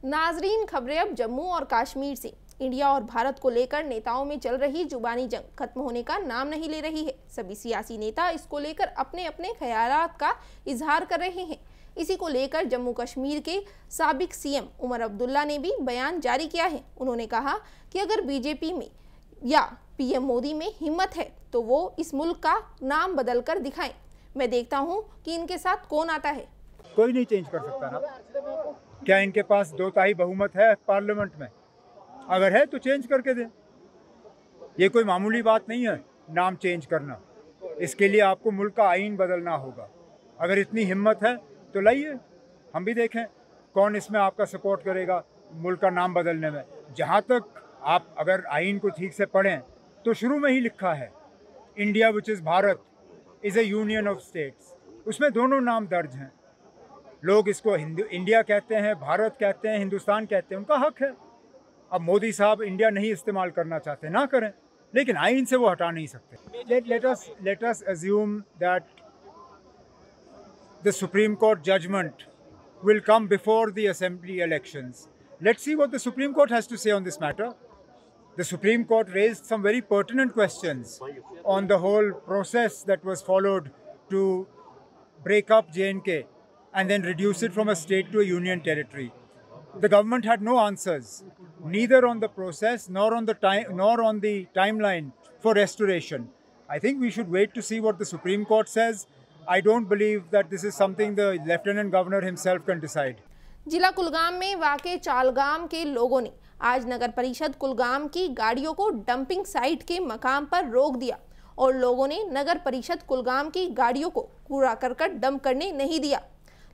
नाजरीन, खबरें अब जम्मू और कश्मीर से। इंडिया और भारत को लेकर नेताओं में चल रही जुबानी जंग खत्म होने का नाम नहीं ले रही है। सभी सियासी नेता इसको लेकर अपने अपने ख्यालात का इजहार कर रहे हैं। इसी को लेकर जम्मू कश्मीर के साबिक सीएम उमर अब्दुल्ला ने भी बयान जारी किया है। उन्होंने कहा कि अगर बीजेपी में या पीएम मोदी में हिम्मत है तो वो इस मुल्क का नाम बदल कर दिखाएं। मैं देखता हूं कि इनके साथ कौन आता है। कोई नहीं चेंज कर सकता ना। क्या इनके पास 2/3 बहुमत है पार्लियामेंट में? अगर है तो चेंज करके दें। ये कोई मामूली बात नहीं है नाम चेंज करना। इसके लिए आपको मुल्क का आईन बदलना होगा। अगर इतनी हिम्मत है तो लाइए, हम भी देखें कौन इसमें आपका सपोर्ट करेगा मुल्क का नाम बदलने में। जहाँ तक आप अगर आईन को ठीक से पढ़ें तो शुरू में ही लिखा है India which is Bharat is A union of states. उसमें दोनों नाम दर्ज हैं। लोग इसको इंडिया कहते हैं, भारत कहते हैं, हिंदुस्तान कहते हैं, उनका हक है। अब मोदी साहब इंडिया नहीं इस्तेमाल करना चाहते, ना करें, लेकिन आईन से वो हटा नहीं सकते। let us assume that the Supreme Court judgment will come before the assembly elections. Let's see what the Supreme Court has to say on this matter. The Supreme Court raised some very pertinent questions on the whole process that was followed to break up J&K and then reduce it from a state to a union territory. The government had no answers, neither on the process nor on the timeline for restoration. I think we should wait to see what the Supreme Court says. I don't believe that this is something the Lieutenant Governor himself can decide. जिला कुलगाम में वाक़े चालगाम के लोगों ने आज नगर परिषद कुलगाम की गाड़ियों को डंपिंग साइट के मकाम पर रोक दिया और लोगों ने नगर परिषद कुलगाम की गाड़ियों को कूड़ा करकट डंप करने नहीं दिया।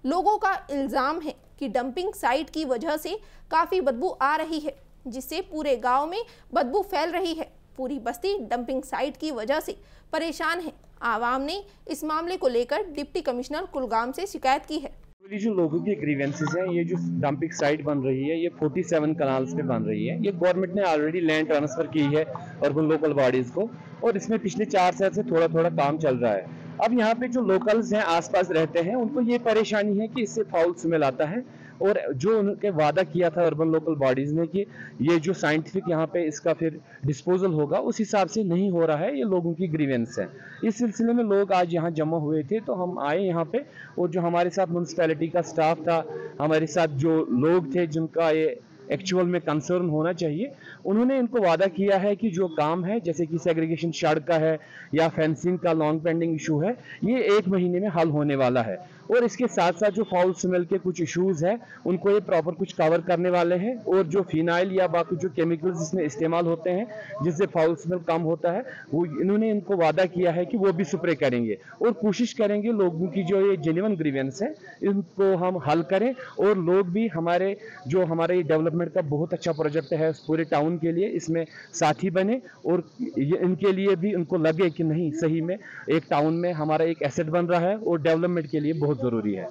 लोगों का इल्ज़ाम है कि डंपिंग साइट की वजह से काफ़ी बदबू आ रही है, जिससे पूरे गांव में बदबू फैल रही है। पूरी बस्ती डंपिंग साइट की वजह से परेशान है। आवाम ने इस मामले को लेकर डिप्टी कमिश्नर कुलगाम से शिकायत की है। ये जो लोगों की ग्रीवेंसेस हैं, ये जो डंपिंग साइट बन रही है, ये 47 कनाल्स पे बन रही है। ये गवर्नमेंट ने ऑलरेडी लैंड ट्रांसफर की है अर्बन लोकल बॉडीज को, और इसमें पिछले 4 साल से थोड़ा थोड़ा काम चल रहा है। अब यहाँ पे जो लोकल्स हैं, आसपास रहते हैं, उनको ये परेशानी है कि इससे फाउल स्मेल आता है, और जो उनके वादा किया था अर्बन लोकल बॉडीज ने कि ये जो साइंटिफिक यहाँ पे इसका फिर डिस्पोजल होगा, उस हिसाब से नहीं हो रहा है। ये लोगों की ग्रीवेंस है। इस सिलसिले में लोग आज यहाँ जमा हुए थे, तो हम आए यहाँ पे, और जो हमारे साथ म्यूनसिपैलिटी का स्टाफ था, हमारे साथ जो लोग थे जिनका ये एक्चुअल में कंसर्न होना चाहिए, उन्होंने इनको वादा किया है कि जो काम है, जैसे कि सेग्रीगेशन सड़क का है या फेंसिंग का लॉन्ग पेंडिंग इशू है, ये 1 महीने में हल होने वाला है। और इसके साथ साथ जो फाउल स्मेल के कुछ इश्यूज हैं, उनको ये प्रॉपर कुछ कवर करने वाले हैं, और जो फिनाइल या बाकी जो केमिकल्स इसमें इस्तेमाल होते हैं जिससे फाउल स्मेल कम होता है, वो इन्होंने इनको वादा किया है कि वो भी स्प्रे करेंगे, और कोशिश करेंगे लोगों की जो ये जेन्युइन ग्रीवेंस है इनको हम हल करें। और लोग भी हमारे डेवलपमेंट का बहुत अच्छा प्रोजेक्ट है पूरे टाउन के लिए, इसमें साथी बने, और इनके लिए भी उनको लगे कि नहीं, सही में एक टाउन में हमारा एक एसेट बन रहा है और डेवलपमेंट के लिए बहुत ज़रूरी है।